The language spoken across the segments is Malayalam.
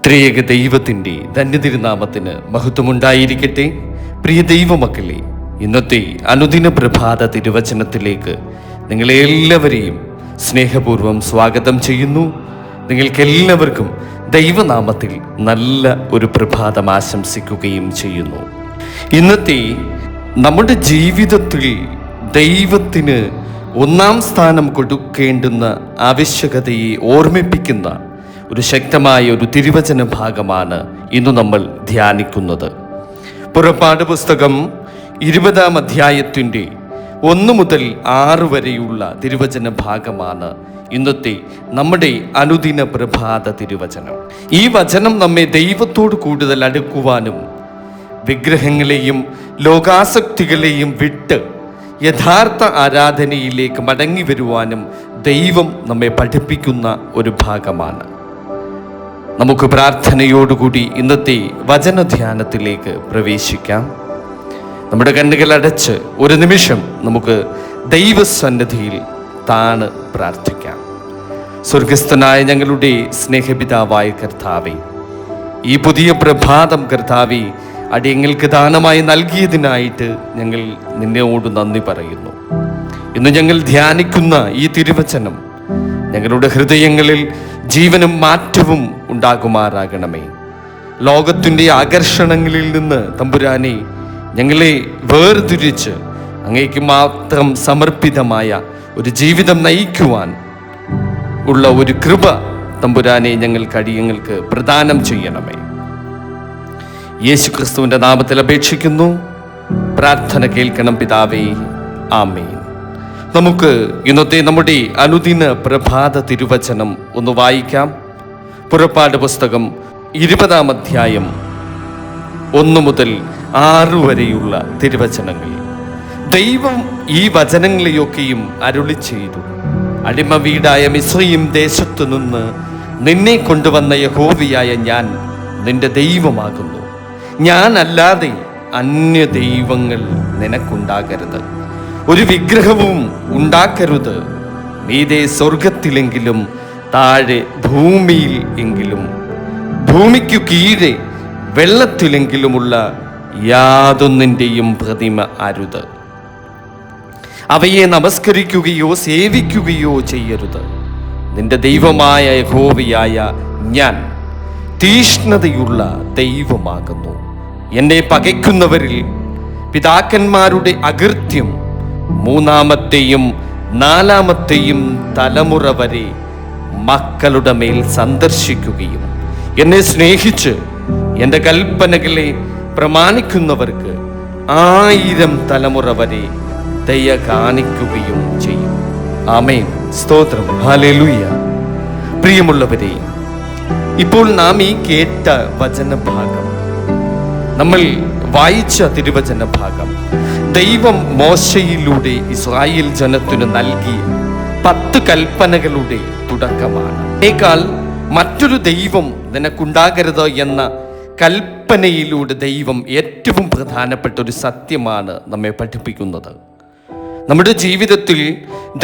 ത്രിയേക ദൈവത്തിൻ്റെ ധന്യതിരുനാമത്തിന് മഹത്വമുണ്ടായിരിക്കട്ടെ. പ്രിയ ദൈവമക്കളെ, ഇന്നത്തെ അനുദിന പ്രഭാത തിരുവചനത്തിലേക്ക് നിങ്ങളെല്ലാവരെയും സ്നേഹപൂർവ്വം സ്വാഗതം ചെയ്യുന്നു. നിങ്ങൾക്കെല്ലാവർക്കും ദൈവനാമത്തിൽ നല്ല ഒരു പ്രഭാതം ആശംസിക്കുകയും ചെയ്യുന്നു. ഇന്നത്തെ നമ്മുടെ ജീവിതത്തിൽ ദൈവത്തിന് ഒന്നാം സ്ഥാനം കൊടുക്കേണ്ടുന്ന ആവശ്യകതയെ ഓർമ്മിപ്പിക്കുന്ന ഒരു ശക്തമായ ഒരു തിരുവചന ഭാഗമാണ് ഇന്ന് നമ്മൾ ധ്യാനിക്കുന്നത്. പുറപ്പാട് പുസ്തകം 20-ാം അധ്യായത്തിൻ്റെ 1 മുതൽ 6 വരെയുള്ള തിരുവചന ഭാഗമാണ് ഇന്നത്തെ നമ്മുടെ അനുദിന പ്രഭാത തിരുവചനം. ഈ വചനം നമ്മെ ദൈവത്തോട് കൂടുതൽ അടുക്കുവാനും വിഗ്രഹങ്ങളെയും ലോകാസക്തികളെയും വിട്ട് യഥാർത്ഥ ആരാധനയിലേക്ക് മടങ്ങി വരുവാനും ദൈവം നമ്മെ പഠിപ്പിക്കുന്ന ഒരു ഭാഗമാണ്. നമുക്ക് പ്രാർത്ഥനയോടുകൂടി ഇന്നത്തെ വചനധ്യാനത്തിലേക്ക് പ്രവേശിക്കാം. നമ്മുടെ കണ്ണുകൾ അടച്ച് ഒരു നിമിഷം നമുക്ക് ദൈവസന്നിധിയിൽ താണ് പ്രാർത്ഥിക്കാം. സ്വർഗസ്ഥനായ ഞങ്ങളുടെ സ്നേഹപിതാവായ കർത്താവേ, ഈ പുതിയ പ്രഭാതം കർത്താവേ അടിയങ്ങൾക്ക് ദാനമായി നൽകിയതിനായിട്ട് ഞങ്ങൾ നിന്നോട് നന്ദി പറയുന്നു. ഇന്ന് ഞങ്ങൾ ധ്യാനിക്കുന്ന ഈ തിരുവചനം ഞങ്ങളുടെ ഹൃദയങ്ങളിൽ ജീവനും മാറ്റവും ഉണ്ടാകുമാറാകണമേ. ലോകത്തിൻ്റെ ആകർഷണങ്ങളിൽ നിന്ന് തമ്പുരാനെ ഞങ്ങളെ വേർതിരിച്ച് അങ്ങേക്ക് മാത്രം സമർപ്പിതമായ ഒരു ജീവിതം നയിക്കുവാൻ ഉള്ള ഒരു കൃപ തമ്പുരാനെ ഞങ്ങൾക്ക് പ്രദാനം ചെയ്യണമേ. യേശുക്രിസ്തുവിൻ്റെ നാമത്തിൽ അപേക്ഷിക്കുന്നു. പ്രാർത്ഥന കേൾക്കണം പിതാവേ, ആമേൻ. നമുക്ക് ഇന്നത്തെ നമ്മുടെ അനുദിന പ്രഭാത തിരുവചനം ഒന്ന് വായിക്കാം. പുറപ്പാട് പുസ്തകം 20-ാം അധ്യായം 1 മുതൽ 6 വരെയുള്ള തിരുവചനങ്ങൾ. ദൈവം ഈ വചനങ്ങളെയൊക്കെയും അരുളി ചെയ്തു: അടിമ വീടായ മിസ്രയീം ദേശത്തു നിന്ന് നിന്നെ കൊണ്ടുവന്ന യഹോവയായ ഞാൻ നിന്റെ ദൈവമാകുന്നു. ഞാൻ അല്ലാതെ അന്യ ദൈവങ്ങൾ നിനക്കുണ്ടാകരുത്. ഒരു വിഗ്രഹവും ഉണ്ടാക്കരുത്. മീതെ സ്വർഗത്തിലെങ്കിലും താഴെ ഭൂമിയിൽ എങ്കിലും ഭൂമിക്കു കീഴെ വെള്ളത്തിലെങ്കിലുമുള്ള യാതൊന്നിൻ്റെയും പ്രതിമ അരുത്. അവയെ നമസ്കരിക്കുകയോ സേവിക്കുകയോ ചെയ്യരുത്. നിന്റെ ദൈവമായ യഹോവയായ ഞാൻ തീഷ്ണതയുള്ള ദൈവമാകുന്നു. എന്നെ പകയ്ക്കുന്നവരിൽ പിതാക്കന്മാരുടെ അകൃത്യം 3-ാമത്തെയും 4-ാമത്തെയും തലമുറ വരെ മക്കളുടെ മേൽ സന്ദർശിക്കുകയും എന്നെ സ്നേഹിച്ച് എൻ്റെ കൽപ്പനകളെ പ്രമാണിക്കുന്നവർക്ക് 1000 തലമുറ വരെ ദയ കാണിക്കുകയും ചെയ്യും. ആമേൻ. സ്തോത്രം. ഹല്ലേലൂയ. പ്രിയമുള്ളവരെ, ഇപ്പോൾ നാം ഈ കേട്ട വചനഭാഗം, നമ്മൾ വായിച്ച തിരുവചന ഭാഗം ദൈവം മോശയിലൂടെ ഇസ്രായേൽ ജനത്തിനു നൽകിയ 10 കൽപ്പനകളുടെ തുടക്കമാണ്. എന്നേക്കാൾ മറ്റൊരു ദൈവം നിനക്കുണ്ടാകരുത് എന്ന കൽപ്പനയിലൂടെ ദൈവം ഏറ്റവും പ്രധാനപ്പെട്ട ഒരു സത്യമാണ് നമ്മെ പഠിപ്പിക്കുന്നത്. നമ്മുടെ ജീവിതത്തിൽ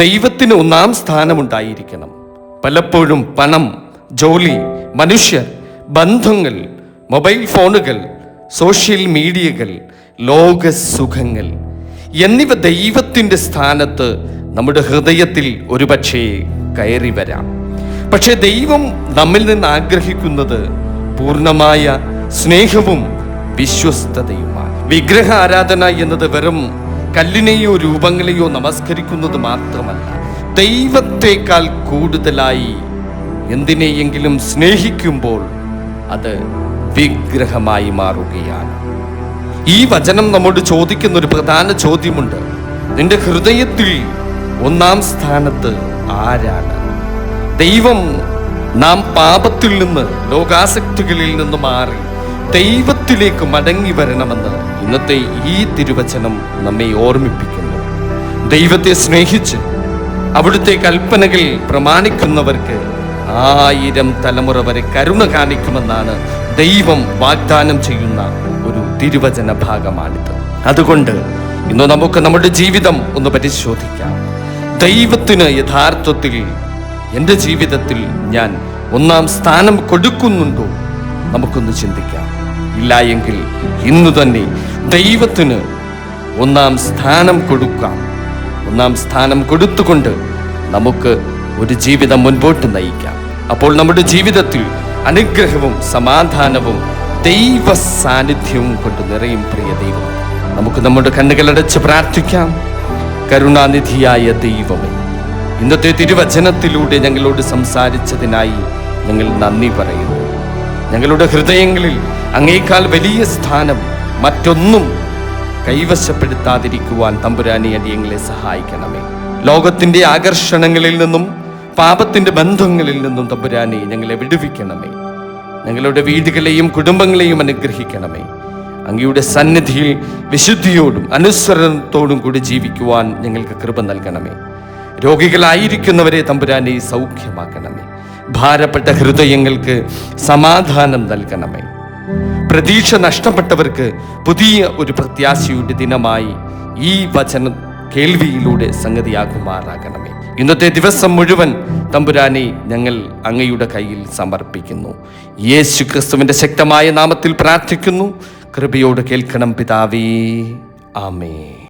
ദൈവത്തിന് 1-ാം സ്ഥാനമുണ്ടായിരിക്കണം. പലപ്പോഴും പണം, ജോലി, മനുഷ്യർ, ബന്ധങ്ങൾ, മൊബൈൽ ഫോണുകൾ, സോഷ്യൽ മീഡിയകൾ, ലോകസുഖങ്ങൾ എന്നിവ ദൈവത്തിൻ്റെ സ്ഥാനത്ത് നമ്മുടെ ഹൃദയത്തിൽ ഒരുപക്ഷേ കയറി വരാം. പക്ഷെ ദൈവം നമ്മിൽ നിന്ന് ആഗ്രഹിക്കുന്നത് പൂർണ്ണമായ സ്നേഹവും വിശ്വസ്തതയുമാണ്. വിഗ്രഹ ആരാധന എന്നത് വെറും കല്ലിനെയോ രൂപങ്ങളെയോ നമസ്കരിക്കുന്നത് മാത്രമല്ല, ദൈവത്തെക്കാൾ കൂടുതലായി എന്തിനെയെങ്കിലും സ്നേഹിക്കുമ്പോൾ അത് വിഗ്രഹമായി മാറുകയാണ്. ഈ വചനം നമ്മോട് ചോദിക്കുന്ന ഒരു പ്രധാന ചോദ്യമുണ്ട്. നിന്റെ ഹൃദയത്തിൽ 1-ാം സ്ഥാനത്ത് ആരാണ്? ദൈവം നാം പാപത്തിൽ നിന്ന്, ലോകാസക്തികളിൽ നിന്ന് മാറി ദൈവത്തിലേക്ക് മടങ്ങി വരണമെന്ന് ഇന്നത്തെ ഈ തിരുവചനം നമ്മെ ഓർമ്മിപ്പിക്കുന്നു. ദൈവത്തെ സ്നേഹിച്ച് അവിടുത്തെ കൽപ്പനകൾ പ്രമാണിക്കുന്നവർക്ക് 1000 തലമുറ വരെ കരുണ കാണിക്കുമെന്നാണ് ദൈവം വാഗ്ദാനം ചെയ്യുന്ന ഒരു തിരുവചന ഭാഗമാണിത്. അതുകൊണ്ട് ഇന്ന് നമുക്ക് നമ്മുടെ ജീവിതം ഒന്ന് പരിശോധിക്കാം. ദൈവത്തിന് യഥാർത്ഥത്തിൽ എൻ്റെ ജീവിതത്തിൽ ഞാൻ 1-ാം സ്ഥാനം കൊടുക്കുന്നുണ്ടോ നമുക്കൊന്ന് ചിന്തിക്കാം. ഇല്ല എങ്കിൽ ഇന്നു തന്നെ ദൈവത്തിന് ഒന്നാം സ്ഥാനം കൊടുക്കാം. ഒന്നാം സ്ഥാനം കൊടുത്തുകൊണ്ട് നമുക്ക് ഒരു ജീവിതം മുൻപോട്ട് നയിക്കാം. അപ്പോൾ നമ്മുടെ ജീവിതത്തിൽ അനുഗ്രഹവും സമാധാനവും ദൈവ സാന്നിധ്യവും കൊണ്ട് നിറയും. പ്രിയ ദൈവം, നമുക്ക് നമ്മുടെ കണ്ണുകളടച്ച് പ്രാർത്ഥിക്കാം. കരുണാനിധിയായ ദൈവമേ, ഇന്നത്തെ തിരുവചനത്തിലൂടെ ഞങ്ങളോട് സംസാരിച്ചതിനായി ഞങ്ങൾ നന്ദി പറയുന്നു. ഞങ്ങളുടെ ഹൃദയങ്ങളിൽ അങ്ങേക്കാൾ വലിയ സ്ഥാനം മറ്റൊന്നും കൈവശപ്പെടുത്താതിരിക്കുവാൻ തമ്പുരാനെ അടിയങ്ങളെ സഹായിക്കണമേ. ലോകത്തിൻ്റെ ആകർഷണങ്ങളിൽ നിന്നും പാപത്തിൻ്റെ ബന്ധങ്ങളിൽ നിന്നും തമ്പുരാനെ ഞങ്ങളെ വിടുവിക്കണമേ. ഞങ്ങളുടെ വീടുകളെയും കുടുംബങ്ങളെയും അനുഗ്രഹിക്കണമേ. അങ്ങയുടെ സന്നിധിയിൽ വിശുദ്ധിയോടും അനുസരണത്തോടും കൂടി ജീവിക്കുവാൻ ഞങ്ങൾക്ക് കൃപ നൽകണമേ. രോഗികളായിരിക്കുന്നവരെ തമ്പുരാനെ സൗഖ്യമാക്കണമേ. ഭാരപ്പെട്ട ഹൃദയങ്ങൾക്ക് സമാധാനം നൽകണമേ. പ്രതീക്ഷ നഷ്ടപ്പെട്ടവർക്ക് പുതിയ ഒരു പ്രത്യാശയുടെ ദിനമായി ഈ വചന കേൾവിയിലൂടെ സംഗതിയാകുമാറാകണമേ. ഇന്നത്തെ ദിവസം മുഴുവൻ തമ്പുരാനെ ഞങ്ങൾ അങ്ങയുടെ കയ്യിൽ സമർപ്പിക്കുന്നു. യേശു ക്രിസ്തുവിൻ്റെ ശക്തമായ നാമത്തിൽ പ്രാർത്ഥിക്കുന്നു. കൃപയോട് കേൾക്കണം പിതാവേ. ആമേൻ.